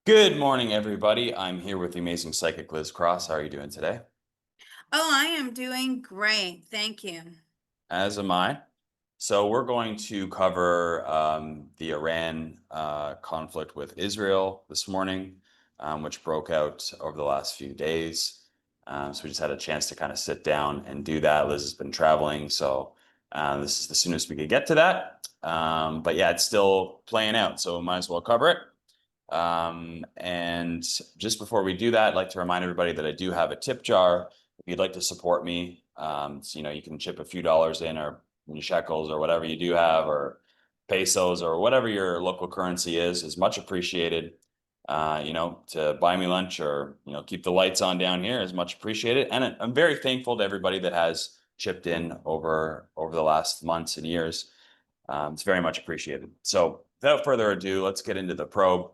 Good morning, everybody. I'm here with the amazing psychic Liz Cross. How are you doing today? Oh, I am doing great. Thank you. As am I. So we're going to cover the Iran conflict with Israel this morning, which broke out over the last few days. So we just had a chance to kind of sit down and do that. Liz has been traveling, so this is the soonest we could get to that. But yeah, it's still playing out, so we might as well cover it. And just before we do that, I'd like to remind everybody that I do have a tip jar. If you'd like to support me, so, you can chip a few dollars in or shekels or whatever you do have, or pesos or whatever your local currency is much appreciated. To buy me lunch or, keep the lights on down here is much appreciated. And I'm very thankful to everybody that has chipped in over the last months and years. It's very much appreciated. So without further ado, let's get into the probe.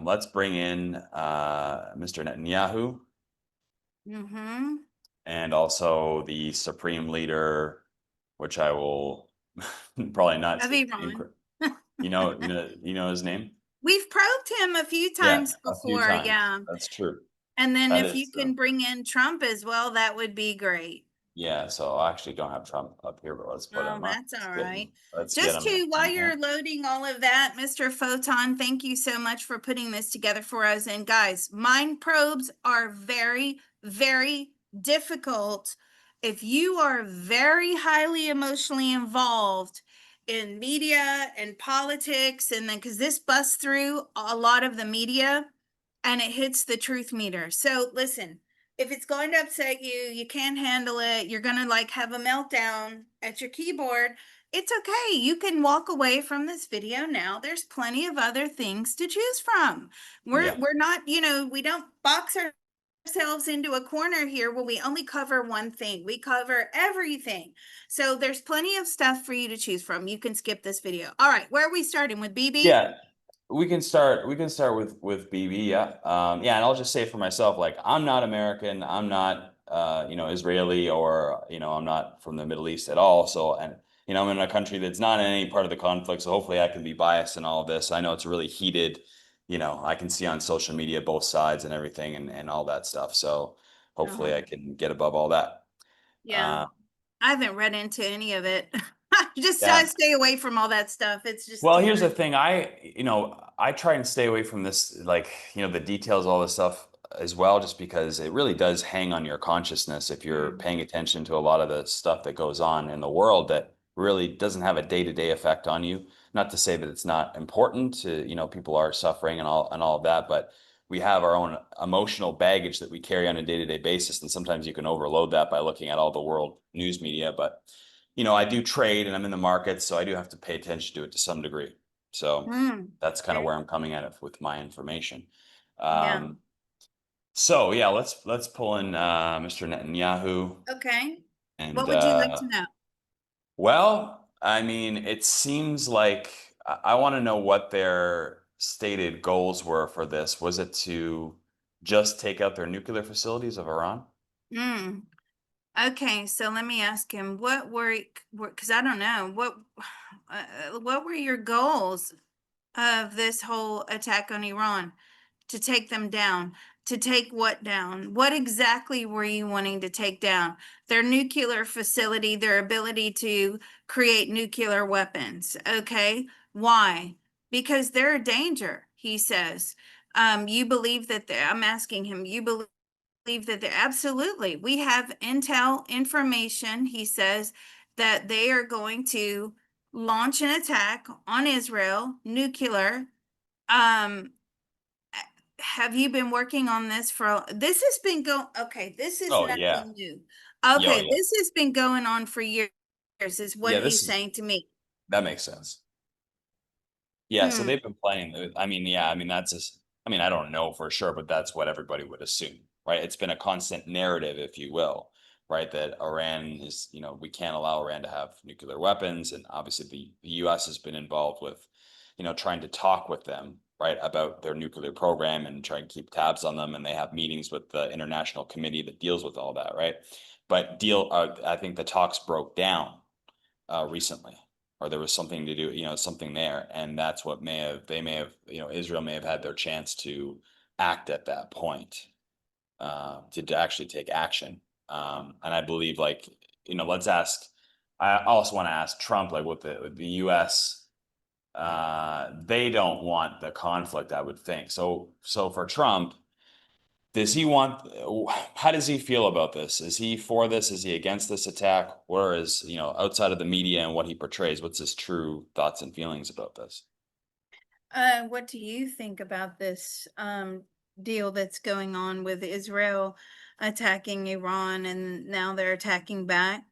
Let's bring in Mr. Netanyahu Mm-hmm. and also the Supreme Leader, which I will probably not. Of Iran. You know his name? We've probed him a few Yeah, times a few before, times. yeah. That's true. And then That if you is can true. bring in Trump as well, that would be great. Yeah, so I actually don't have Trump up here, but let's put Oh, him up. that's all right. Let's get Just him to, while in here. you're loading all of that, Mr. Photon, thank you so much for putting this together for us. And guys, mind probes are very, very difficult. If you are very highly emotionally involved in media and politics, and then because this busts through a lot of the media and it hits the truth meter. So listen, if it's going to upset you, you can't handle it, you're going to like have a meltdown at your keyboard, it's okay. You can walk away from this video now. There's plenty of other things to choose from. We're Yeah. we're not, we don't box ourselves into a corner here where we only cover one thing. We cover everything. So there's plenty of stuff for you to choose from. You can skip this video. All right, where are we starting with BB? Yeah, we can start with BB, yeah. Yeah, and I'll just say for myself, like I'm not American, I'm not Israeli, or I'm not from the Middle East at all. So, and I'm in a country that's not in any part of the conflict, so hopefully I can be biased in all of this. I know it's really heated, I can see on social media both sides and everything and all that stuff. So hopefully Uh-huh. I can get above all that. Yeah. Uh, I haven't read into any of it. I yeah. stay away from all that stuff. It's just Well, too here's the much. thing. I try and stay away from this, like, the details, all this stuff as well, just because it really does hang on your consciousness if you're Mm. paying attention to a lot of the stuff that goes on in the world that really doesn't have a day-to-day effect on you. Not to say that it's not important to, people are suffering and all of that, but we have our own emotional baggage that we carry on a day-to-day basis, and sometimes you can overload that by looking at all the world news media. But I do trade and I'm in the market, so I do have to pay attention to it to some degree. So Mm. that's kind of Okay. where I'm coming at it with my information. Yeah. Um, so yeah, let's pull in Mr. Netanyahu Okay. and What would you like to know? well, I mean, it seems like I want to know what their stated goals were for this. Was it to just take out their nuclear facilities of Iran? Mm. Okay, so let me ask him, because I don't know, what were your goals of this whole attack on Iran? To take them down. To take what down? What exactly were you wanting to take down? Their nuclear facility, their ability to create nuclear weapons. Okay. Why? Because they're a danger, he says. You believe that I'm asking him, you believe that they're absolutely. We have intel information, he says, that they are going to launch an attack on Israel, nuclear. Um, have you been working on this this has been going, okay, this is Oh yeah. nothing new. Yo, Okay, yeah. this has been going on for years, is what Yeah, this he's is saying to me. that makes sense. Yeah, so Hmm. they've been playing. I mean, yeah, I mean that's just. I mean, I don't know for sure, but that's what everybody would assume, right? It's been a constant narrative, if you will, right? That Iran is, we can't allow Iran to have nuclear weapons, and obviously the U.S. has been involved with, trying to talk with them, right, about their nuclear program and try and keep tabs on them, and they have meetings with the international committee that deals with all that, right? But I think the talks broke down recently, or there was something to do, something there. And that's what they may have, Israel may have had their chance to act at that point, to actually take action. And I believe, like, let's ask, I also want to ask Trump, like with the US, they don't want the conflict, I would think. So for Trump, does he want, how does he feel about this? Is he for this? Is he against this attack? Or is, outside of the media and what he portrays, what's his true thoughts and feelings about this? What do you think about this deal that's going on with Israel attacking Iran and now they're attacking back?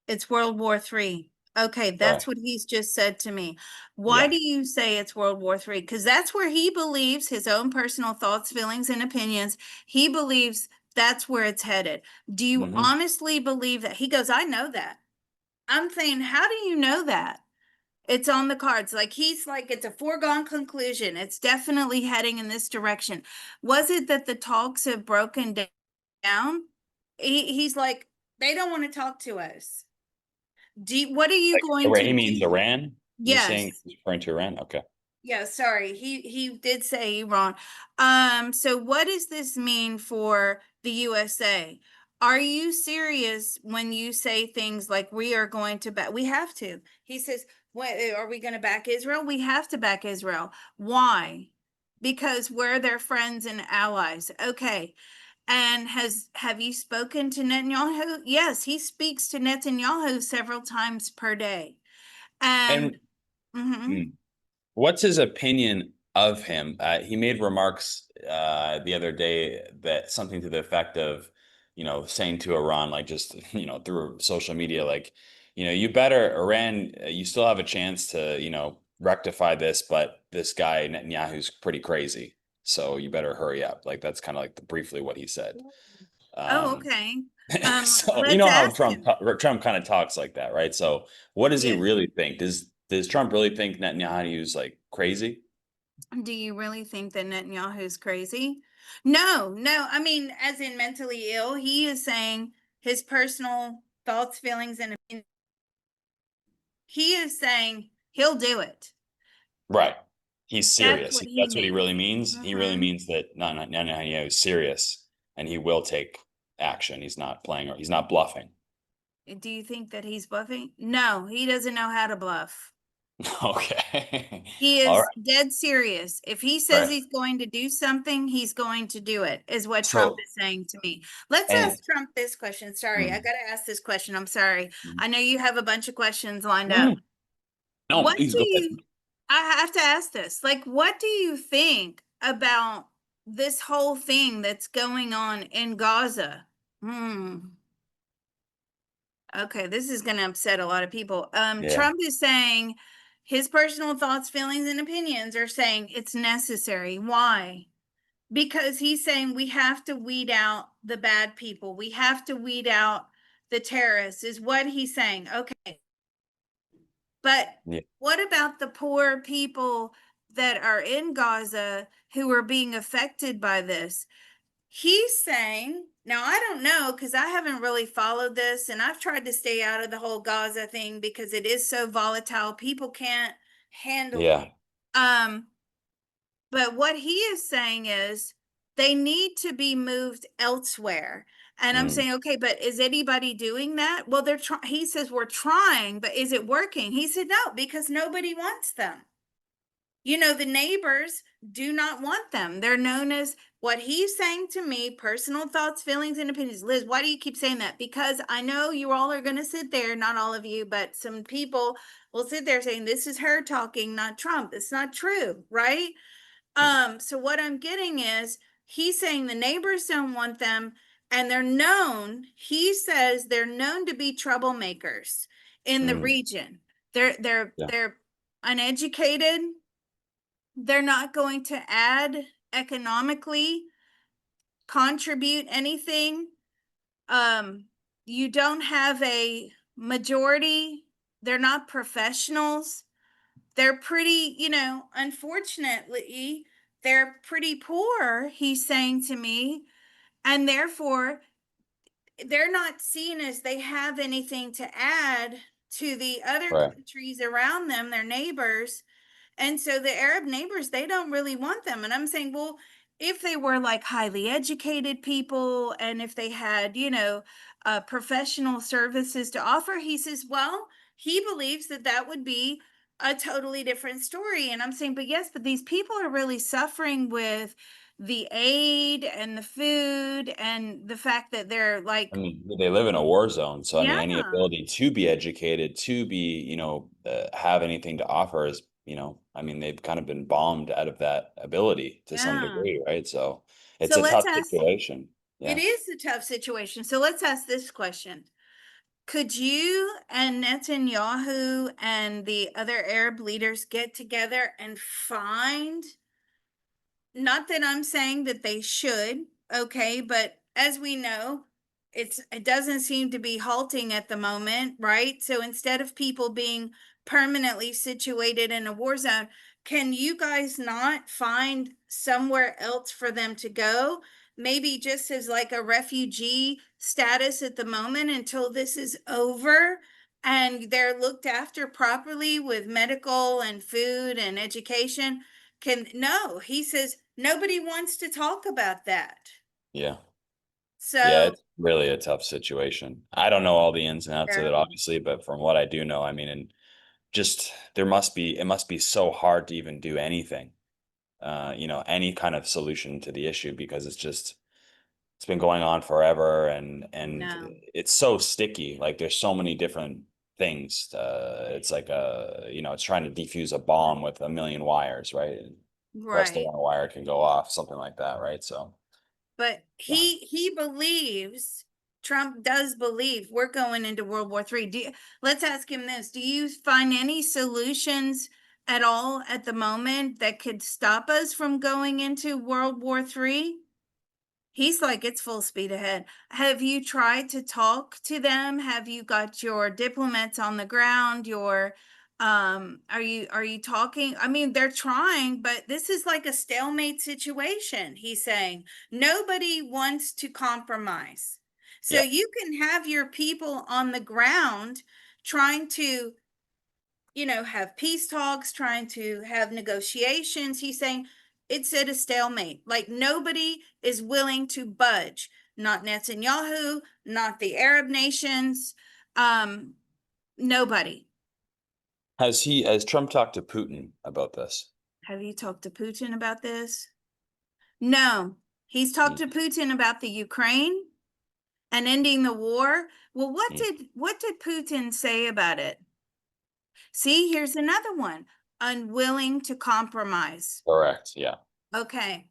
It's World War III. Okay, Right. that's what he's just said to me. Why Yeah. do you say it's World War III? Because that's where he believes his own personal thoughts, feelings, and opinions. He believes that's where it's headed. Do you Hmm. honestly believe that? He goes, I know that. I'm saying, how do you know that? It's on the cards. Like he's like, it's a foregone conclusion. It's definitely heading in this direction. Was it that the talks have broken down? He's like, they don't want to talk to us. What are you Like, going to he means do? Iran? He's saying, Yes. he's referring to Iran? Okay. Yeah, sorry. He did say Iran. So what does this mean for the USA? Are you serious when you say things like we are going to back? We have to. He says, "What are we going to back Israel? We have to back Israel. Why? Because we're their friends and allies." Okay. And have you spoken to Netanyahu? Yes, he speaks to Netanyahu several times per day. And And mhm. mm, what's his opinion of him? He made remarks the other day that something to the effect of, saying to Iran, like, just, through social media, like, you better, Iran, you still have a chance to, rectify this, but this guy Netanyahu's pretty crazy. So you better hurry up. Like, that's kind of like briefly what he said. Oh, Um, okay. so you Let's know how ask him. Trump kind of talks like that, right? So what does he Yeah. really think? Does Trump really think Netanyahu's like crazy? Do you really think that Netanyahu's crazy? No, no. I mean, as in mentally ill, he is saying his personal thoughts, feelings, and opinions. He is saying he'll do it. Right. He's That's serious. what he That's what he means. really means. He really Hmm. means that Netanyahu is serious and he will take action. He's not playing, or he's not bluffing. Do you think that he's bluffing? No, he doesn't know how to bluff. Okay. He All is right. dead serious. If he says Right. he's going to do something, he's going to do it, is what Trump So, is saying to me. Let's and ask Trump this question. Sorry, I mm, got to ask this question. I'm sorry. mm, I know you have a bunch of questions lined up. mm. No, What please do go ahead. you, I have to ask this, like, what do you think about this whole thing that's going on in Gaza? Hmm. Okay, this is going to upset a lot of people. Yeah. Trump is saying his personal thoughts, feelings, and opinions are saying it's necessary. Why? Because he's saying we have to weed out the bad people. We have to weed out the terrorists, is what he's saying. Okay. But Yeah. what about the poor people that are in Gaza who are being affected by this? He's saying, now I don't know because I haven't really followed this and I've tried to stay out of the whole Gaza thing because it is so volatile. People can't handle Yeah. it. Um, but what he is saying is they need to be moved elsewhere. And I'm Mm, saying, okay, but is anybody doing that? Well, they're trying. He says we're trying, but is it working? He said no, because nobody wants them. The neighbors do not want them. They're known as what he's saying to me, personal thoughts, feelings, and opinions. Liz, why do you keep saying that? Because I know you all are going to sit there, not all of you, but some people will sit there saying this is her talking, not Trump. It's not true, right? So what I'm getting is he's saying the neighbors don't want them, and they're known, he says they're known to be troublemakers in the mm, region. They're yeah. they're uneducated, they're not going to add economically, contribute anything. Um, you don't have a majority. They're not professionals. They're pretty, unfortunately, they're pretty poor, he's saying to me. And therefore, they're not seen as they have anything to add to the other Right. countries around them, their neighbors. And so the Arab neighbors, they don't really want them. And I'm saying, well, if they were like highly educated people and if they had, professional services to offer, he says, well, he believes that that would be a totally different story. And I'm saying, but yes, but these people are really suffering with the aid and the food and the fact that they're I like, mean, they live in a war zone, so I mean, yeah, any ability to be educated, to be, have anything to offer is, I mean, they've kind of been bombed out of that ability to some yeah. degree, right? So it's So a let's tough ask, situation. it Yeah. is a tough situation. So let's ask this question. Could you and Netanyahu and the other Arab leaders get together and find, not that I'm saying that they should, okay, but as we know, it doesn't seem to be halting at the moment, right? So instead of people being permanently situated in a war zone, can you guys not find somewhere else for them to go? Maybe just as like a refugee status at the moment until this is over and they're looked after properly with medical and food and education. Can no, he says nobody wants to talk about that. Yeah. Yeah, So it's really a tough situation. I don't know all the ins and outs of it, yeah, obviously, but from what I do know, I mean, and just it must be so hard to even do anything, any kind of solution to the issue because it's been going on forever and no, it's so sticky. Like there's so many different things. It's like it's trying to defuse a bomb with a million wires, right? And press the right. one wire can go off, something like that, right? So But yeah. he believes, Trump does believe we're going into World War III. Let's ask him this. Do you find any solutions at all at the moment that could stop us from going into World War III? He's like, it's full speed ahead. Have you tried to talk to them? Have you got your diplomats on the ground? Are you talking? I mean, they're trying, but this is like a stalemate situation. He's saying nobody wants to compromise. So Yeah. you can have your people on the ground trying to have peace talks, trying to have negotiations. He's saying it's at a stalemate. Like nobody is willing to budge. Not Netanyahu, not the Arab nations, um, nobody. Has Trump talked to Putin about this? Have you talked to Putin about this? No. He's talked Mm, to Putin about the Ukraine and ending the war. Well, mm. what did Putin say about it? See, here's another one. Unwilling to compromise. Correct. Yeah. Okay.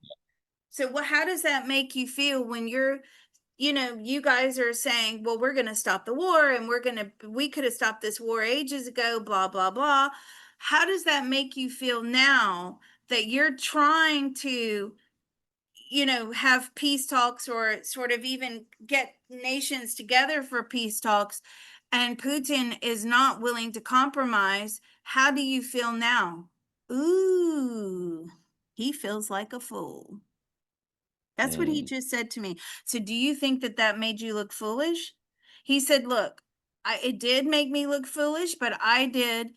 So how does that make you feel when you guys are saying, well, we're going to stop the war and we could have stopped this war ages ago, blah, blah, blah. How does that make you feel now that you're trying to, have peace talks or sort of even get nations together for peace talks and Putin is not willing to compromise? How do you feel now? Ooh, he feels like a fool. That's what he Mm, just said to me. So do you think that that made you look foolish? He said, look, it did make me look foolish, but I did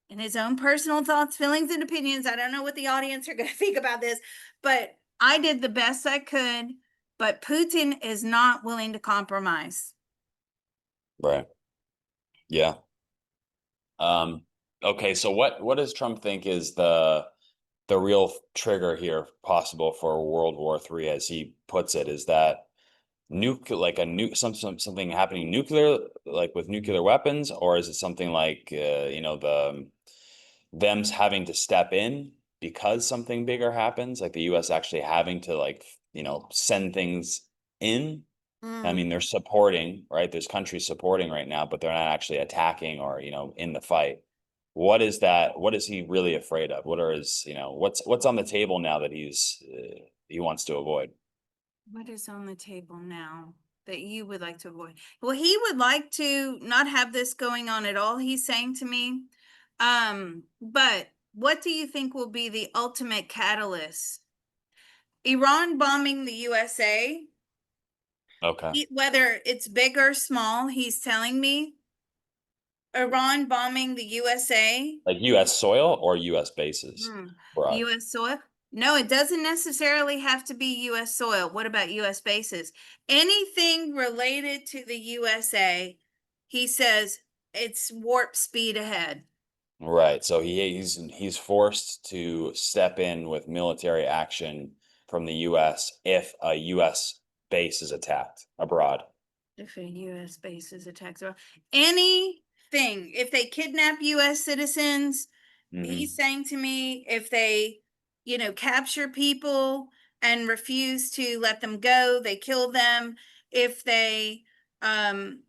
in his own personal thoughts, feelings, and opinions. I don't know what the audience are going to think about this, but I did the best I could. But Putin is not willing to compromise. right. Yeah. Um, okay, so what does Trump think is the real trigger here possible for World War III, as he puts it? Is that like a something happening nuclear, like with nuclear weapons, or is it something like them's having to step in because something bigger happens, like the US actually having to like send things in? I Mm. mean, they're supporting, right? There's countries supporting right now, but they're not actually attacking or, in the fight. What is that? What is he really afraid of? What are his, what's on the table now that he wants to avoid? What is on the table now that you would like to avoid? Well, he would like to not have this going on at all, he's saying to me. But what do you think will be the ultimate catalyst? Iran bombing the USA, Okay. whether it's big or small, he's telling me Iran bombing the USA? Like US soil or US bases Hmm. abroad? US soil? No, it doesn't necessarily have to be US soil. What about US bases? Anything related to the USA, he says it's warp speed ahead. Right. So he's forced to step in with military action from the US if a US base is attacked abroad. If a US base is attacked, or anything, if they kidnap US citizens, he's Hmm. saying to me, if they, capture people and refuse to let them go, they kill them. If they, I'm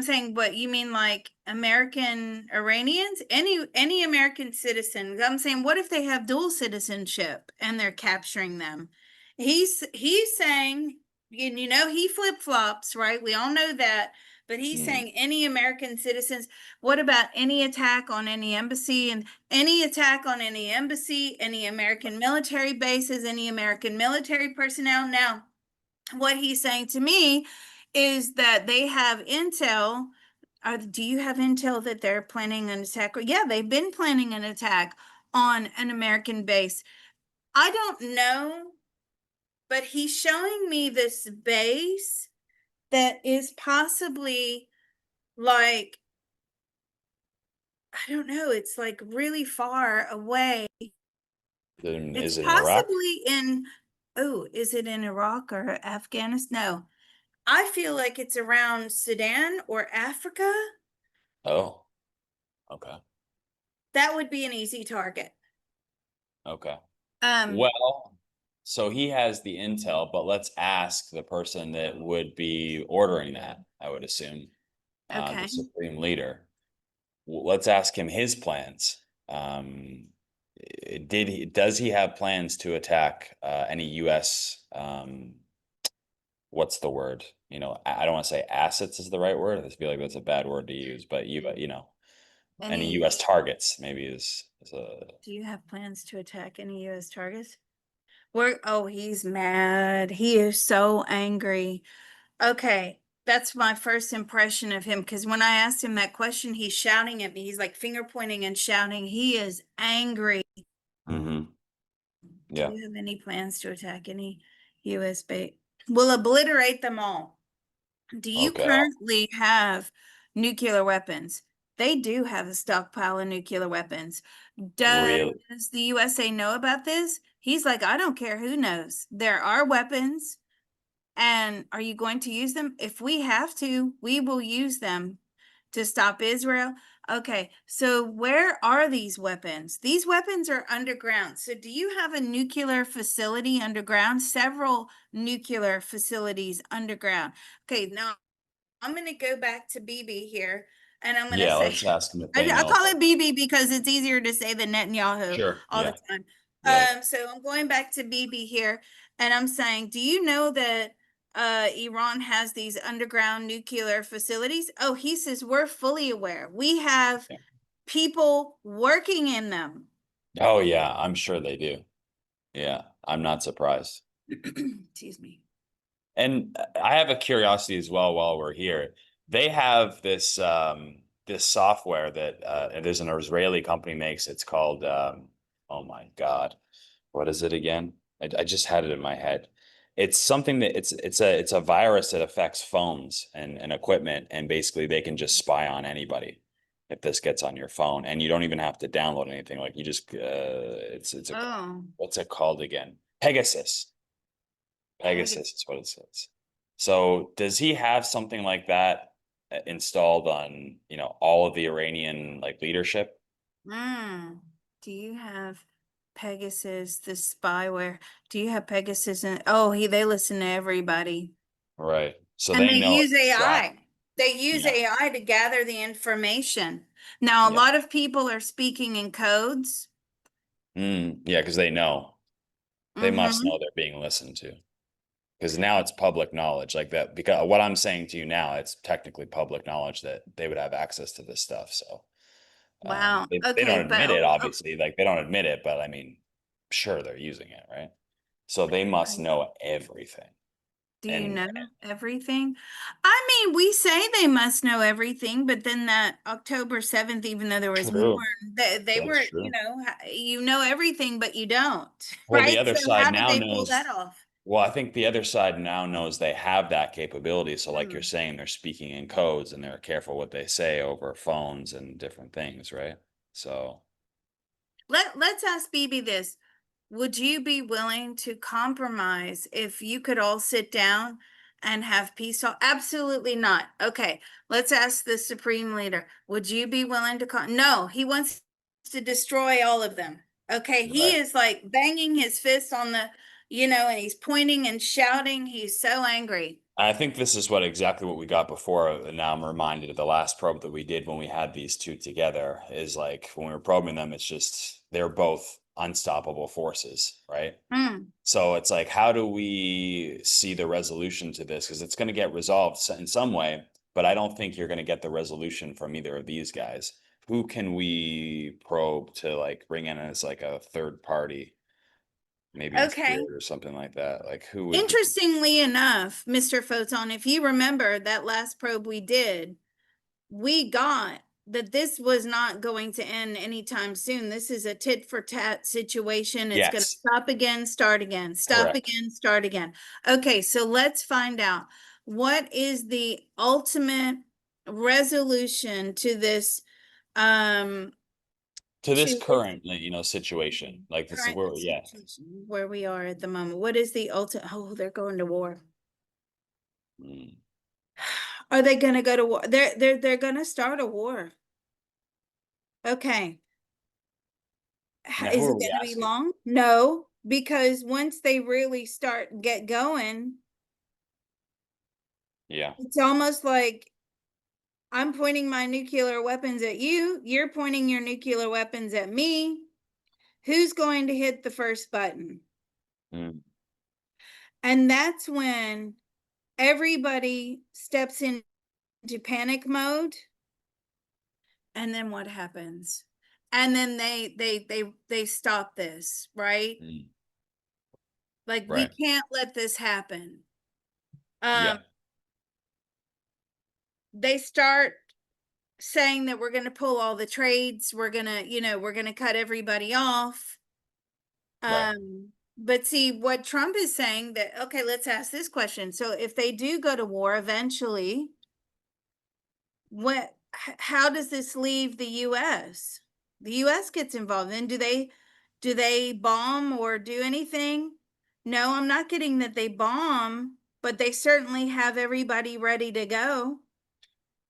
saying, what you mean, like American Iranians? Any American citizen. I'm saying, what if they have dual citizenship and they're capturing them? He's saying, and he flip-flops, right? We all know that. But he's Mm. saying any American citizens. What about any attack on any embassy and any attack on any embassy, any American military bases, any American military personnel? Now, what he's saying to me is that they have intel. Do you have intel that they're planning an attack? Yeah, they've been planning an attack on an American base. I don't know, but he's showing me this base that is possibly, like, I don't know, it's like really far away. Then It's is it in Iraq? possibly in, oh, is it in Iraq or Afghanistan? No, I feel like it's around Sudan or Africa. Oh, okay. That would be an easy target. Okay. Um, Well, so he has the intel, but let's ask the person that would be ordering that, I would assume, the okay. supreme leader. Let's ask him his plans. Does he have plans to attack any US, what's the word? I don't want to say assets is the right word. I feel like that's a bad word to use, but any Any, US targets maybe is a do you have plans to attack any US targets? Oh, he's mad. He is so angry. Okay, that's my first impression of him, because when I asked him that question, he's shouting at me. He's like finger pointing and shouting. He is angry. Mhm. Do Yeah. you have any plans to attack any US base? We'll obliterate them all. Do you Okay. currently have nuclear weapons? They do have a stockpile of nuclear weapons. Really? Does the USA know about this? He's like, I don't care who knows. There are weapons. And are you going to use them? If we have to, we will use them to stop Israel. Okay, so where are these weapons? These weapons are underground. So do you have a nuclear facility underground? Several nuclear facilities underground. Okay, now I'm going to go back to BB here, and I'm going to Yeah, say, let's ask them if they I know. call it BB because it's easier to say than Netanyahu Sure. all the Yeah. time. Yeah. So I'm going back to BB here, and I'm saying, do you know that Iran has these underground nuclear facilities? Oh, he says we're fully aware. We have Yeah. people working in them. Oh yeah, I'm sure they do. Yeah, I'm not surprised. Excuse me. And I have a curiosity as well while we're here. They have this software that there's an Israeli company makes. It's called oh my God, what is it again? I just had it in my head. It's something that it's a virus that affects phones and equipment, and basically they can just spy on anybody if this gets on your phone, and you don't even have to download anything. Like you just it's a Oh, what's it called again? Pegasus. Pegasus. Pegasus is what it says. So does he have something like that installed on, all of the Iranian like leadership? Do you have Pegasus, the spyware? Do you have Pegasus? Oh, they listen to everybody. Right. So And they they know use AI. exactly. They use Yeah. AI to gather the information. Now, a Yeah. lot of people are speaking in codes. Yeah, because they know. They must Mm-hmm. know they're being listened to. Because now it's public knowledge like that. Because what I'm saying to you now, it's technically public knowledge that they would have access to this stuff. So Wow. they don't Okay, but admit it, obviously. Like they don't admit it, but I mean, sure, they're using it, right? So they must right. know everything. Do you And know everything? I mean, we say they must know everything, but then that October 7th, even though there was more, true, they that's were, true. you know everything, but you don't, Well, the right? other So side how did now they pull that knows. off? Well, I think the other side now knows they have that capability. So, like you're Hmm. saying, they're speaking in codes and they're careful what they say over phones and different things, right? So, Let's ask BB this. Would you be willing to compromise if you could all sit down and have peace talk? Absolutely not. Okay, let's ask the supreme leader. Would you be willing to No, he wants to destroy all of them. Okay, he right. is like banging his fist on the, and he's pointing and shouting. He's so angry. I think this is exactly what we got before. And now I'm reminded of the last probe that we did when we had these two together is like when we were probing them, it's just they're both unstoppable forces, right? Mm. So it's like, how do we see the resolution to this? Because it's going to get resolved in some way, but I don't think you're going to get the resolution from either of these guys. Who can we probe to like bring in as like a third party, maybe in Okay. spirit or something like that? Like who would be? Interestingly enough, Mr. Photon, if you remember that last probe we did, we got that this was not going to end anytime soon. This is a tit for tat situation. It's going to Yes, stop again, start again, stop correct. again, start again. Okay, so let's find out what is the ultimate resolution to this um To this to this current, situation, like this is current where, yeah. situation where we are at the moment. What is the ultimate? Oh, they're going to war. Mm. Are they going to go to war? They're going to start a war. Okay. Now, who Is are it we going to be asking? long? No, because once they really get going, Yeah, it's almost like I'm pointing my nuclear weapons at you, you're pointing your nuclear weapons at me. Who's going to hit the first button? mm, And that's when everybody steps into panic mode. And then what happens? And then they stop this, right? mm, Like we right. can't let this happen. Um, Yeah, they start saying that we're going to pull all the trades, we're going to cut everybody off. right. But see what Trump is saying that, okay, let's ask this question. So if they do go to war eventually, how does this leave the US? The US gets involved. Then do they bomb or do anything? No, I'm not getting that they bomb, but they certainly have everybody ready to go.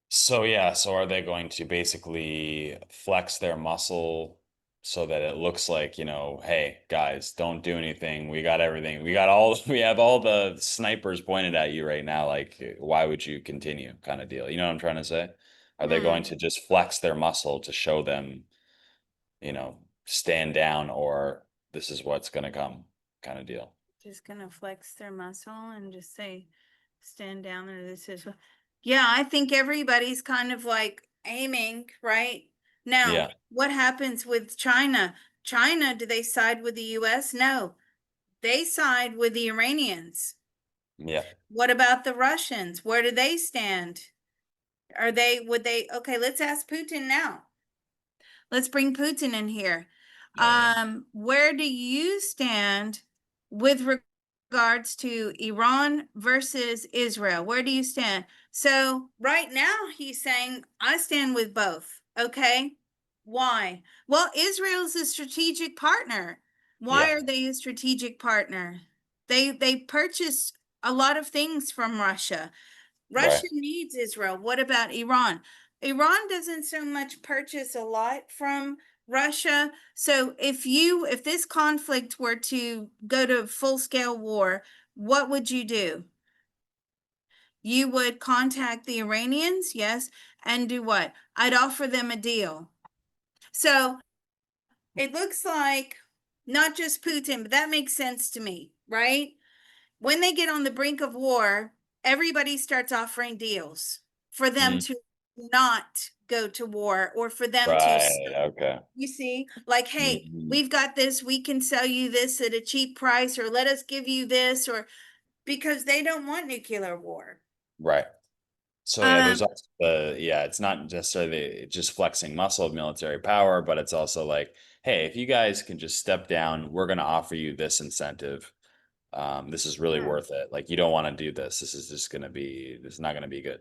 So yeah, so are they going to basically flex their muscle so that it looks like, hey, guys, don't do anything. We got everything. We have all the snipers pointed at you right now. Like, why would you continue kind of deal? You know what I'm trying to say? Are they going Hmm. to just flex their muscle to show them, stand down or this is what's going to come kind of deal? Just gonna flex their muscle and just say, stand down there. This is, yeah, I think everybody's kind of like aiming, right? Now, Yeah. what happens with China? China, do they side with the US? No, they side with the Iranians. Yeah. What about the Russians? Where do they stand? Okay, let's ask Putin now. Let's bring Putin in here. Yeah. Yeah. Where do you stand with regards to Iran versus Israel? Where do you stand? So right now he's saying, I stand with both. Okay. Why? Well, Israel's a strategic partner. Why Yeah. are they a strategic partner? They purchase a lot of things from Russia. Right. Russia needs Israel. What about Iran? Iran doesn't so much purchase a lot from Russia. So if this conflict were to go to full scale war, what would you do? You would contact the Iranians, yes, and do what? I'd offer them a deal. So it looks like not just Putin, but that makes sense to me, right? When they get on the brink of war, everybody starts offering deals for them Mm. to not go to war or for them to Right. stop. Okay. You see, like, hey, Mhm. we've got this, we can sell you this at a cheap price, or let us give you this, or because they don't want nuclear war. Right. So yeah, there's Um, also it's not necessarily just flexing muscle of military power, but it's also like, hey, if you guys can just step down, we're going to offer you this incentive. This is really yeah. worth it. Like, you don't want to do this. This is not going to be good.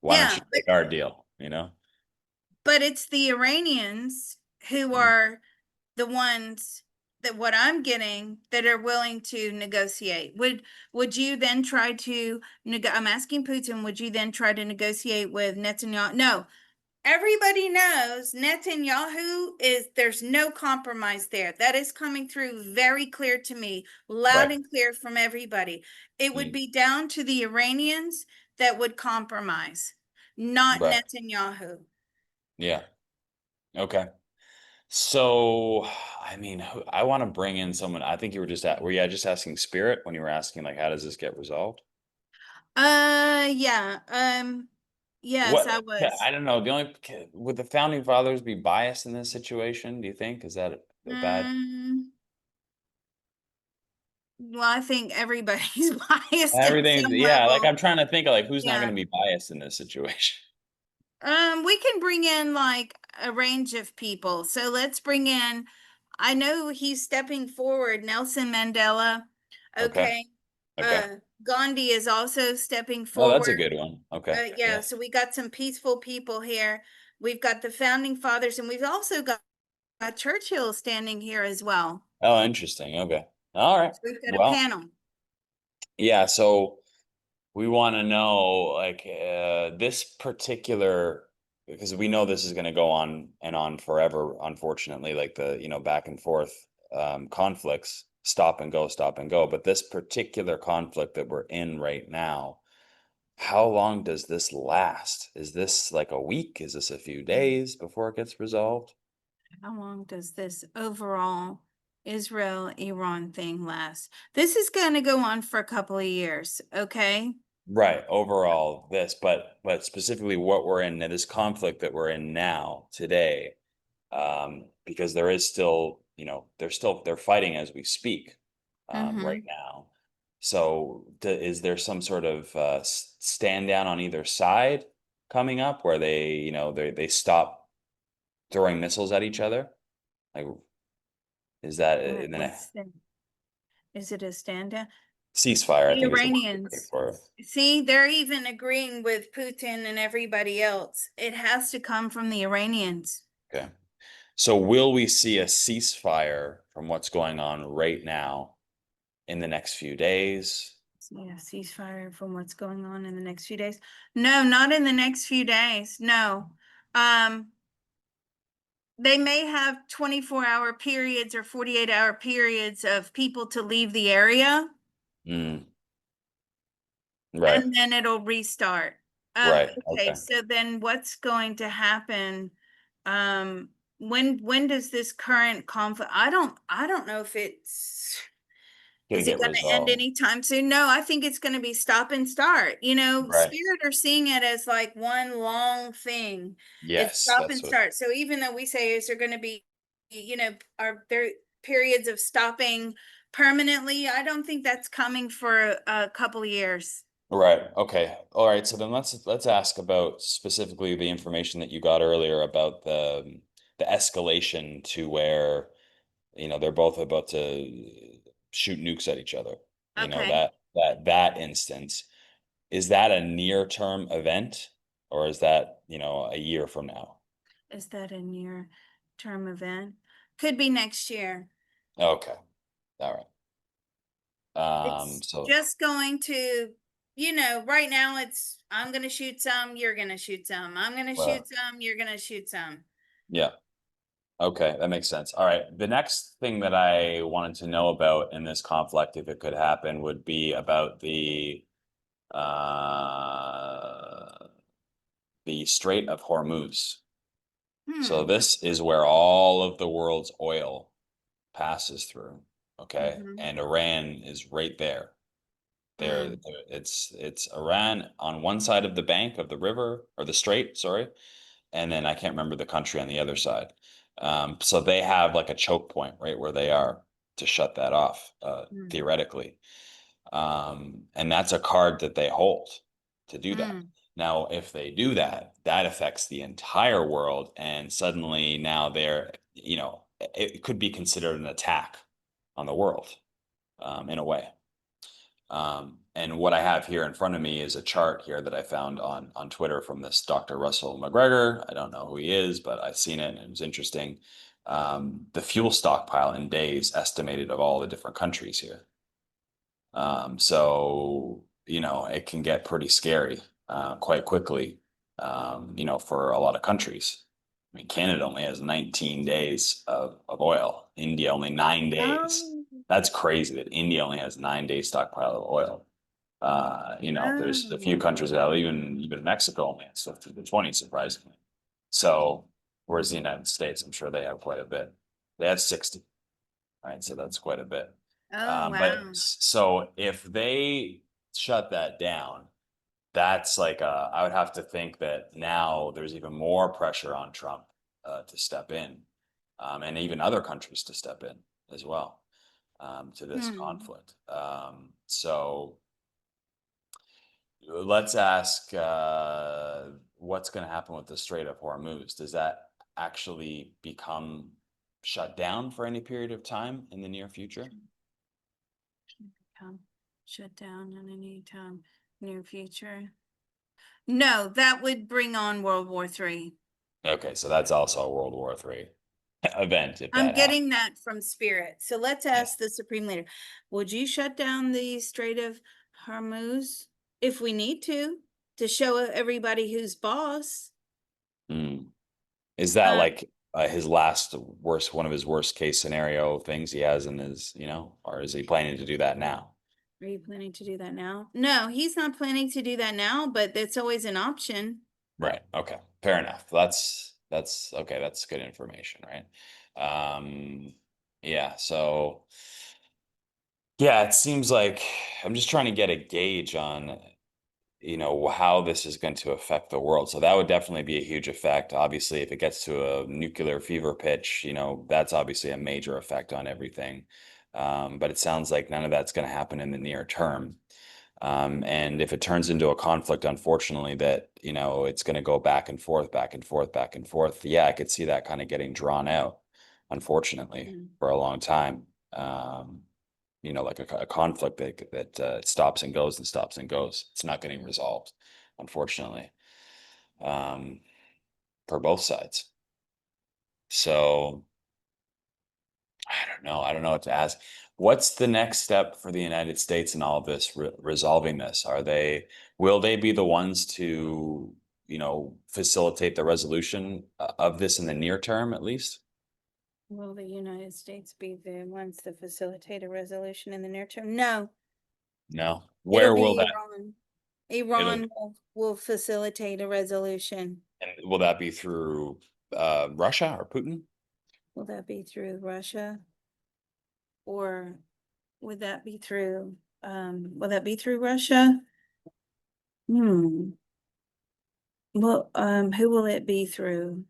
Why don't Yeah, you take our deal? You know? but it's the Iranians who Mm. are the ones that what I'm getting that are willing to negotiate. Would you then try to I'm asking Putin, would you then try to negotiate with Netanyahu? No. Everybody knows Netanyahu is there's no compromise there. That is coming through very clear to me, loud Right. and clear from everybody. It would Mm. be down to the Iranians that would compromise, not Right. Netanyahu. Yeah. Okay. So, I mean, I want to bring in someone. I think you were were you just asking Spirit when you were asking, like, how does this get resolved? Yeah. Yes, I What, was. I don't know. Would the founding fathers be biased in this situation? Do you think? Is that a bad? Mm, well, I think everybody's biased at Everything's, some yeah, like, level. I'm trying to think of, like, who's not going Yeah. to be biased in this situation. We can bring in like a range of people. So let's bring in, I know he's stepping forward, Nelson Mandela. Okay. Okay. Okay. Gandhi is also stepping Oh, that's a forward. good one. Okay. Yeah, Yeah. so we got some peaceful people here. We've got the founding fathers, and we've also got Churchill standing here as well. Oh, interesting. Okay. All right. So we've got a Well, panel. yeah. So we want to know, like, this particular, because we know this is going to go on and on forever, unfortunately, like the, back and forth conflicts, stop and go. But this particular conflict that we're in right now, how long does this last? Is this like a week? Is this a few days before it gets resolved? How long does this overall Israel-Iran thing last? This is going to go on for a couple of years, okay? Right, overall, but specifically what we're in, this conflict that we're in now, today, because there is still, they're fighting as we speak, right Mm-hmm. now. So, is there some sort of stand down on either side coming up where they stop throwing missiles at each other? Like, is that and then a Is it a stand down? ceasefire? I The think is the word we're looking Iranians, for. see, they're even agreeing with Putin and everybody else. It has to come from the Iranians. Okay. So will we see a ceasefire from what's going on right now in the next few days? Yeah, ceasefire from what's going on in the next few days. No, not in the next few days. No. Um, they may have 24-hour periods or 48-hour periods of people to leave the area, Mm, right, and then it'll restart. right. Okay, Okay. so then what's going to happen? Um, when does this current conflict? I don't know if it's Gonna is it get going to end resolved. anytime soon? No, I think it's going to be stop and start. Right. Spirit are seeing it as like one long thing. It's Yes, stop that's and what. start. So even though we say is there going to be, are there periods of stopping permanently? I don't think that's coming for a couple of years. Right. Okay. All right. So then let's ask about specifically the information that you got earlier about the escalation to where they're both about to shoot nukes at each other. Okay. That instance. Is that a near term event or is that, a year from now? Is that a near term event? Could be next year. Okay. All right. It's So just going to, right now it's I'm gonna shoot some, you're gonna shoot some. I'm gonna shoot well, some, you're gonna shoot some. yeah. Okay, that makes sense. All right. The next thing that I wanted to know about in this conflict, if it could happen, would be about the Strait of Hormuz. So Hmm. this is where all of the world's oil passes through. Okay. Mm-hmm. And Iran is right there. Mm. It's Iran on one side of the bank of the river or the strait, sorry, and then I can't remember the country on the other side. So they have like a choke point right where they are to shut that off, Mm. theoretically. And that's a card that they hold to do that. Mm. Now, if they do that, that affects the entire world, and suddenly now they're, it could be considered an attack on the world, in a way. And what I have here in front of me is a chart here that I found on Twitter from this Dr. Russell McGregor. I don't know who he is, but I've seen it and it was interesting. The fuel stockpile in days estimated of all the different countries here. So, it can get pretty scary quite quickly, for a lot of countries. I mean, Canada only has 19 days of oil. India only 9 days. Oh, That's crazy that India only has 9 days stockpile of oil. There's a few oh. countries that have even Mexico only has stuff to the 20, surprisingly. So, whereas the United States, I'm sure they have quite a bit. They have 60, right? So that's quite a bit. Oh, But wow. so if they shut that down, that's like I would have to think that now there's even more pressure on Trump to step in, and even other countries to step in as well, to this Hmm. conflict. So let's ask, what's going to happen with the Strait of Hormuz? Does that actually become shut down for any period of time in the near future? Become shut down in any time near future. No, that would bring on World War III. Okay, so that's also a World War III event if I'm that happens. getting that from Spirit. So let's Yeah. ask the Supreme Leader, would you shut down the Strait of Hormuz if we need to show everybody who's boss? Mm. Is that Um, like his last worst, one of his worst case scenario things he has in his, or is he planning to do that now? are you planning to do that now? No, he's not planning to do that now, but it's always an option. Right. Okay. Fair enough. That's okay. That's good information, right? Yeah. So yeah, it seems like I'm just trying to get a gauge on how this is going to affect the world. So that would definitely be a huge effect. Obviously, if it gets to a nuclear fever pitch, that's obviously a major effect on everything. But it sounds like none of that's going to happen in the near term. And if it turns into a conflict, unfortunately, that it's going to go back and forth, back and forth, back and forth. Yeah, I could see that kind of getting drawn out, unfortunately, Mm. for a long time. Like a conflict that stops and goes and stops and goes. It's not getting resolved, unfortunately, um, for both sides. So I don't know. I don't know what to ask. What's the next step for the United States in all of this, resolving this? Will they be the ones to, facilitate the resolution of this in the near term, at least? Will the United States be the ones to facilitate a resolution in the near term? No, No. it'll Where will be that, Iran. it'll, Iran will facilitate a resolution. and will that be through Russia or Putin? Will that be through Russia? Or would that be through, will that be through Russia? Hmm. Well, who will it be through?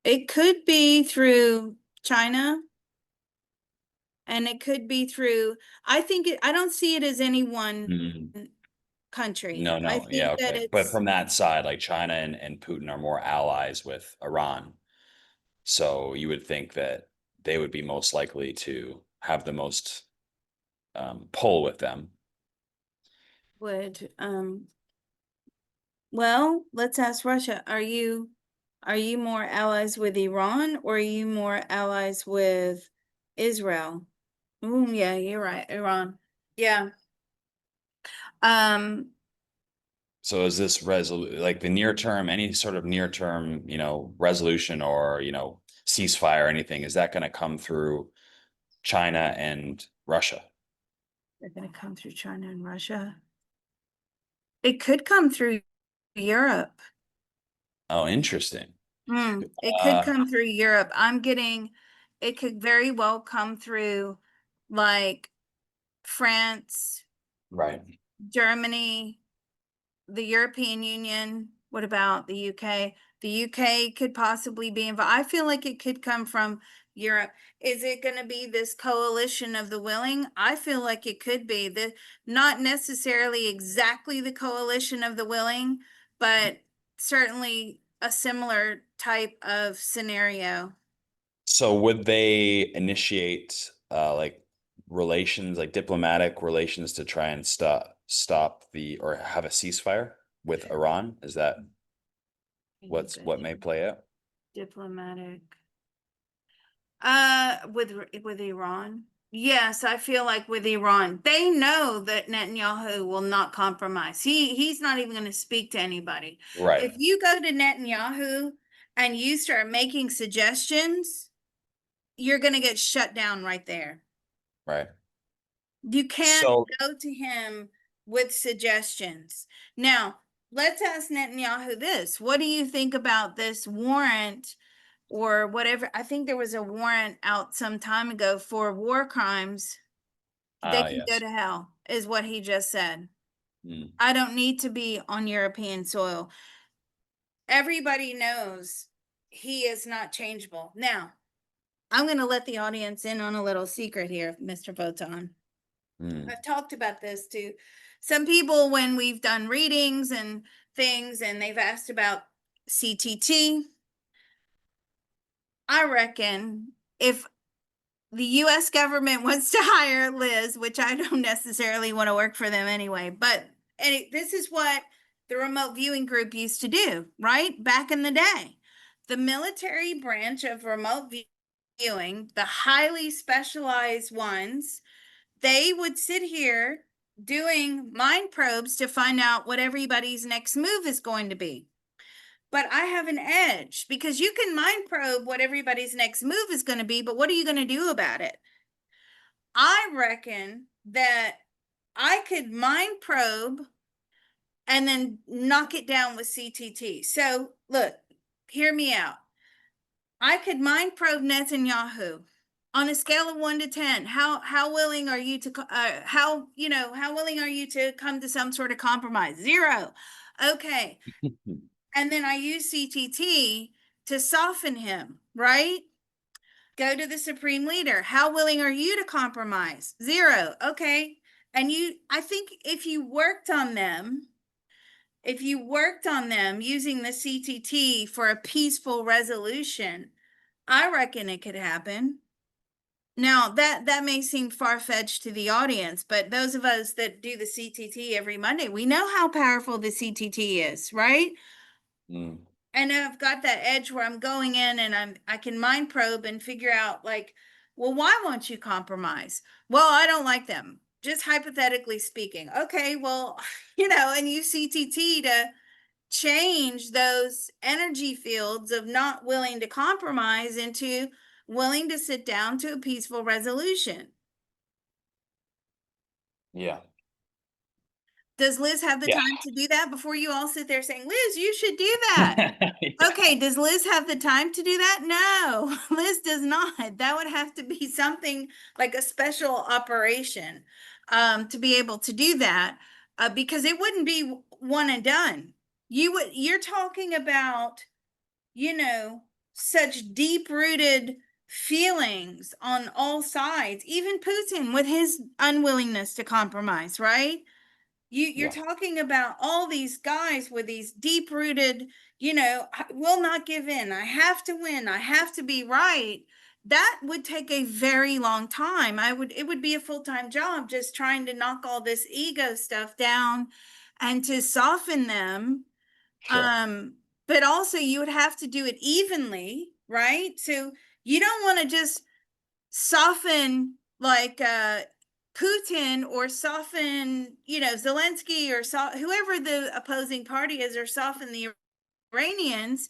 It could be through China and it could be through, I don't see it as any one Mm. country. No, I no, yeah, think that okay. But it's, from that side, like China and Putin are more allies with Iran. So you would think that they would be most likely to have the most pull with them. would, well, let's ask Russia. Are you more allies with Iran or are you more allies with Israel? Yeah, you're right. Iran. Yeah. Um, So is this like the near term, any sort of near term, resolution or, ceasefire or anything, is that going to come through China and Russia? they're gonna come through China and Russia. It could come through Europe. Oh, interesting. It could Uh, come through Europe. It could very well come through like France, right. Germany, the European Union. What about the UK? The UK could possibly be involved. I feel like it could come from Europe. Is it going to be this coalition of the willing? I feel like it could be not necessarily exactly the coalition of the willing, but certainly a similar type of scenario. So would they initiate like relations, like diplomatic relations to try and stop the or have a ceasefire with Iran? Is that what may play out? Diplomatic. With Iran. Yes, I feel like with Iran, they know that Netanyahu will not compromise. He's not even going to speak to anybody. Right, If you go to Netanyahu and you start making suggestions, you're going to get shut down right there. right. You can't So go to him with suggestions. Now, let's ask Netanyahu this. What do you think about this warrant or whatever? I think there was a warrant out some time ago for war crimes. They can go yes. to hell, is what he just said. Mm, I don't need to be on European soil. Everybody knows he is not changeable. Now, I'm going to let the audience in on a little secret here, Mr. Photon. mm. I've talked about this to some people when we've done readings and things, and they've asked about CTT. I reckon if the US government wants to hire Liz, which I don't necessarily want to work for them anyway, but this is what the remote viewing group used to do, right? Back in the day. The military branch of remote viewing, the highly specialized ones, they would sit here doing mind probes to find out what everybody's next move is going to be. But I have an edge because you can mind probe what everybody's next move is going to be, but what are you going to do about it? I reckon that I could mind probe and then knock it down with CTT. So look, hear me out. I could mind probe Netanyahu on a scale of 1 to 10. How willing are you to how willing are you to come to some sort of compromise? 0. Okay. And then I use CTT to soften him, right? Go to the supreme leader. How willing are you to compromise? 0. Okay. And I think if you worked on them using the CTT for a peaceful resolution, I reckon it could happen. Now that may seem far-fetched to the audience, but those of us that do the CTT every Monday, we know how powerful the CTT is, right? Mm. And I've got that edge where I'm going in and I can mind probe and figure out like, well, why won't you compromise? Well, I don't like them. Just hypothetically speaking. Okay, well, and use CTT to change those energy fields of not willing to compromise into willing to sit down to a peaceful resolution. Yeah. Does Liz have the Yeah. time to do that before you all sit there saying, Liz, you should do that? Okay, does Liz have the time to do that? No, Liz does not. That would have to be something like a special operation to be able to do that because it wouldn't be one and done. You're talking about, such deep-rooted feelings on all sides, even Putin with his unwillingness to compromise, right? You're Yeah. talking about all these guys with these deep rooted, I will not give in. I have to win. I have to be right. That would take a very long time. It would be a full-time job just trying to knock all this ego stuff down and to soften them. Sure. But also you would have to do it evenly, right? So you don't want to just soften like Putin or soften, Zelensky or whoever the opposing party is, or soften the Iranians,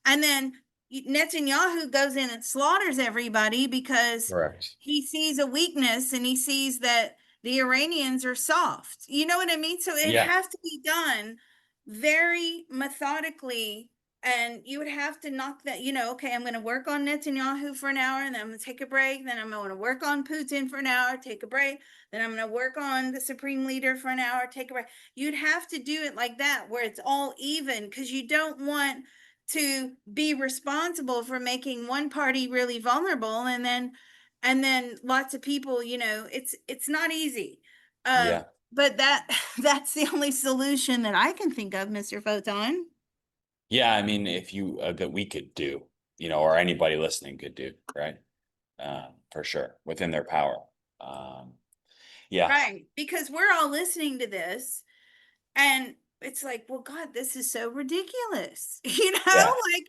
and then Netanyahu goes in and slaughters everybody because Correct. he sees a weakness and he sees that the Iranians are soft. You know what I mean? So it Yeah. has to be done very methodically, and you would have to knock that, okay, I'm going to work on Netanyahu for an hour, and then I'm going to take a break. Then I'm going to work on Putin for an hour, take a break. Then I'm going to work on the supreme leader for an hour, take a break. You'd have to do it like that where it's all even because you don't want to be responsible for making one party really vulnerable, and then lots of people, it's not easy. Yeah. But that's the only solution that I can think of, Mr. Photon. Yeah, I mean, if you that we could do, or anybody listening could do, right? For sure, within their power. Um, yeah, Right, because we're all listening to this, and it's like, well, God, this is so ridiculous. yeah, Like,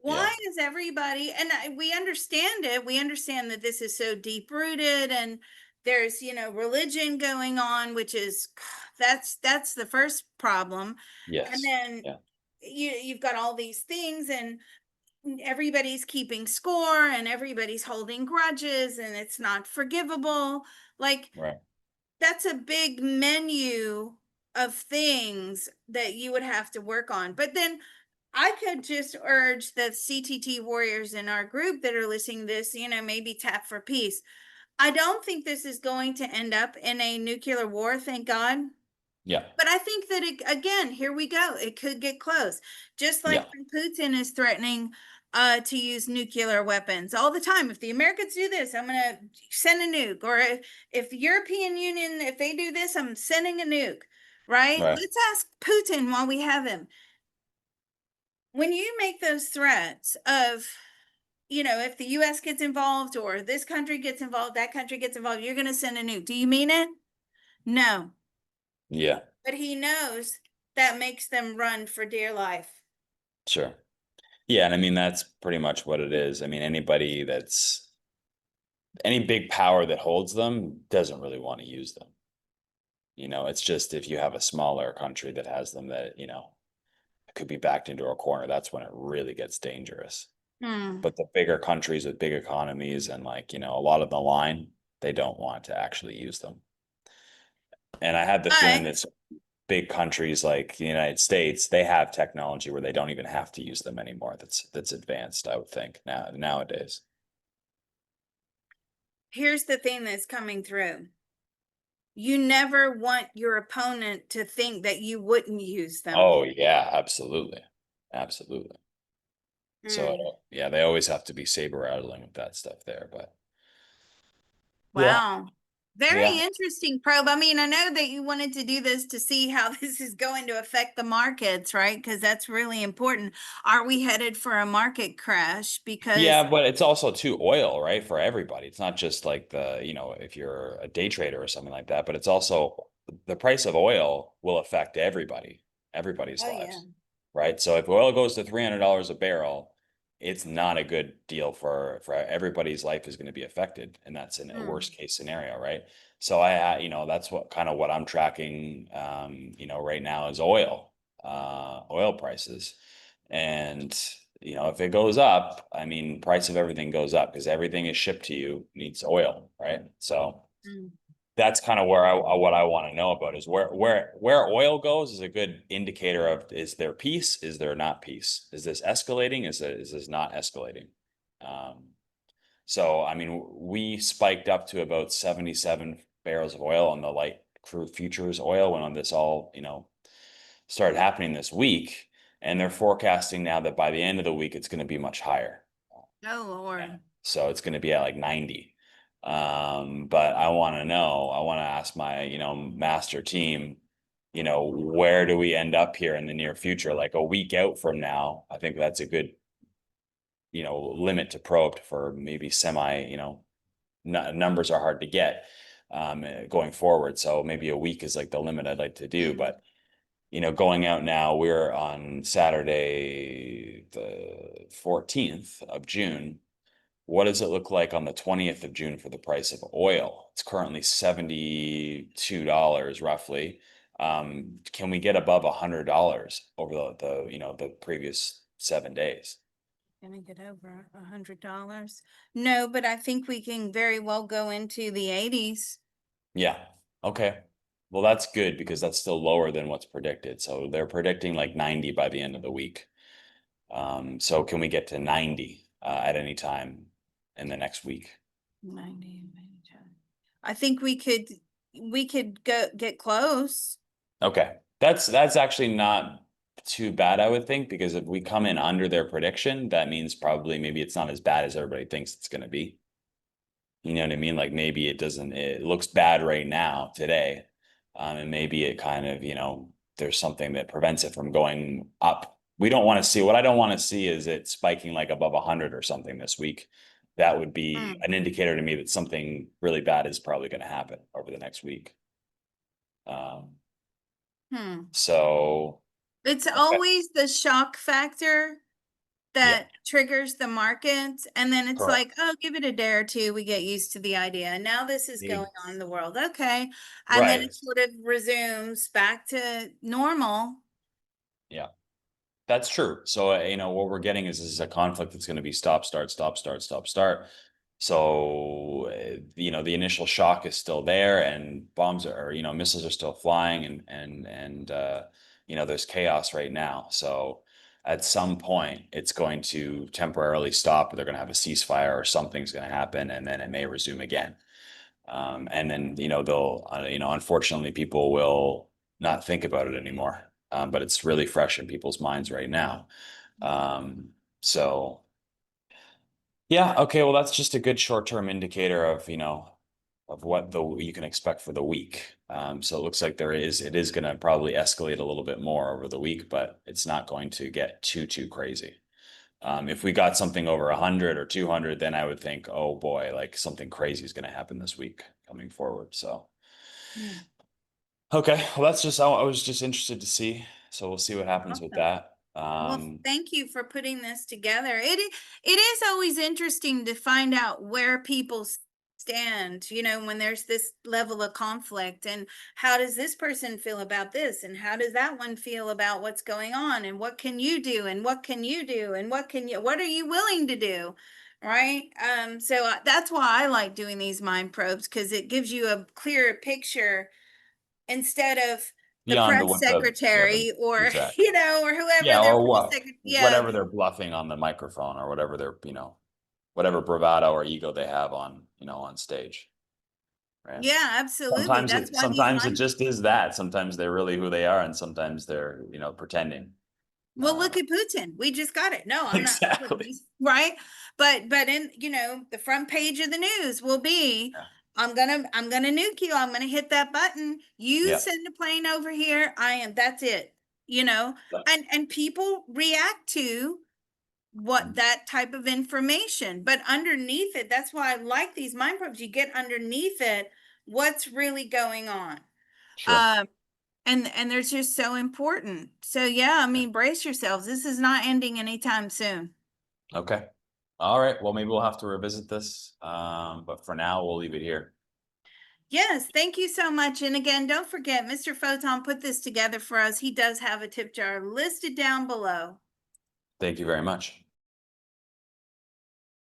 yeah, why is everybody, and we understand it, we understand that this is so deep rooted, and there's, religion going on, which is, that's the first problem. And yes, then yeah, you've got all these things, and everybody's keeping score, and everybody's holding grudges, and it's not forgivable. Like, right, that's a big menu of things that you would have to work on. But then I could just urge the CTT warriors in our group that are listening to this, maybe tap for peace. I don't think this is going to end up in a nuclear war, thank God. yeah, But I think that again, here we go. It could get close. Just yeah, like Putin is threatening to use nuclear weapons all the time. If the Americans do this, I'm going to send a nuke. Or if the European Union, if they do this, I'm sending a nuke. Right? right, Let's ask Putin while we have him. When you make those threats of, if the US gets involved, or this country gets involved, that country gets involved, you're going to send a nuke. Do you mean it? No. yeah, But he knows that makes them run for dear life. sure. Yeah, and I mean that's pretty much what it is. I mean, anybody that's any big power that holds them doesn't really want to use them. It's just if you have a smaller country that has them that, could be backed into a corner, that's when it really gets dangerous. Hmm. But the bigger countries with big economies and like, a lot of the line, they don't want to actually use them. And I had the feeling But that big countries like the United States, they have technology where they don't even have to use them anymore. That's advanced, I would think nowadays. here's the thing that's coming through. You never want your opponent to think that you wouldn't use them. Oh yeah, absolutely. Absolutely. So Hmm. yeah, they always have to be saber rattling with that stuff there. But yeah, Wow. Very yeah. interesting probe. I mean, I know that you wanted to do this to see how this is going to affect the markets, right? Because that's really important. Are we headed for a market crash? Because, Yeah, but it's also too oil, right? For everybody. It's not just like if you're a day trader or something like that, but it's also the price of oil will affect everybody's oh, yeah. lives, right? So if oil goes to $300 a barrel, it's not a good deal for everybody's life is going to be affected, and that's in a Hmm. worst case scenario, right? So that's what kind of what I'm tracking, right now is oil prices. And if it goes up, I mean, price of everything goes up because everything is shipped to you needs oil, right? So Hmm. that's kind of where what I want to know about is where oil goes is a good indicator of is there peace, is there not peace, is this escalating, is this not escalating? Um, so I mean, we spiked up to about 77 barrels of oil on the light crude futures oil when this all started happening this week, and they're forecasting now that by the end of the week it's going to be much higher. Oh, Yeah. Lord. So it's going to be at like 90. But I want to know, I want to ask my, master team, where do we end up here in the near future? Like a week out from now, I think that's a good, limit to probe for maybe semi, numbers are hard to get going forward. So maybe a week is like the limit I'd like to do. Hmm. But going out now, we're on Saturday, the 14th of June. What does it look like on the 20th of June for the price of oil? It's currently $72 roughly. Can we get above $100 over the previous 7 days? Gonna get over $100? No, but I think we can very well go into the 80s. Yeah. Okay. Well, that's good because that's still lower than what's predicted. So they're predicting like 90 by the end of the week. So can we get to 90 at any time in the next week? 90. I think we could go get close. Okay. That's actually not. too bad, I would think, because if we come in under their prediction, that means probably maybe it's not as bad as everybody thinks it's gonna be. You know what I mean? Like maybe it looks bad right now today. And maybe it kind of, there's something that prevents it from going up. We don't want to see, what I don't want to see is it spiking like above 100 or something this week. That would be Mm. an indicator to me that something really bad is probably going to happen over the next week. Um, Hmm. so It's okay. always the shock factor Yeah, that triggers the market, and then it's correct. like, oh, give it a day or two, we get used to the idea. And now this is going The- on in the world. Okay. And then Right. it sort of resumes back to normal. Yeah. That's true. So, what we're getting is this is a conflict that's going to be stop, start, stop, start, stop, start. So, the initial shock is still there, and bombs are, missiles are still flying, and there's chaos right now. So, at some point, it's going to temporarily stop, or they're going to have a ceasefire, or something's going to happen, and then it may resume again. And then, they'll, unfortunately, people will not think about it anymore. But it's really fresh in people's minds right now. So yeah, okay, well, that's just a good short-term indicator of, of what you can expect for the week. So it looks like it is going to probably escalate a little bit more over the week, but it's not going to get too crazy. If we got something over 100 or 200, then I would think, oh boy, like something crazy is going to happen this week coming forward. So, Hmm. okay, well, I was just interested to see. So we'll see what happens with Awesome. that. Well, thank you for putting this together. It is always interesting to find out where people stand, when there's this level of conflict, and how does this person feel about this, and how does that one feel about what's going on, and what can you do, and what can you do, and what are you willing to do? Right? So that's why I like doing these mind probes, because it gives you a clearer picture instead of the Beyond press yeah, secretary, or exactly. or whoever Yeah, their or press what, secretary. Yeah. whatever they're bluffing on the microphone or whatever whatever bravado or ego they have on stage. Right. Yeah, absolutely. That's why these Sometimes it mind. just is that. Sometimes they're really who they are, and sometimes they're, pretending. Well, Uh, look at Putin. We just got it. No, I'm not exactly. right. But in the front page of the news will be, Yeah. I'm gonna nuke you. I'm gonna hit that button. You Yeah. send a plane over here. That's it. You know, and people react to what that type of information. But underneath it, that's why I like these mind probes. You get underneath it, what's really going on. Sure. Um, and they're just so important. So yeah, I Yeah. mean, brace yourselves. This is not ending anytime soon. Okay. All right. Well, maybe we'll have to revisit this. But for now, we'll leave it here. Yes, thank you so much. And again, don't forget, Mr. Photon put this together for us. He does have a tip jar listed down below. Thank you very much.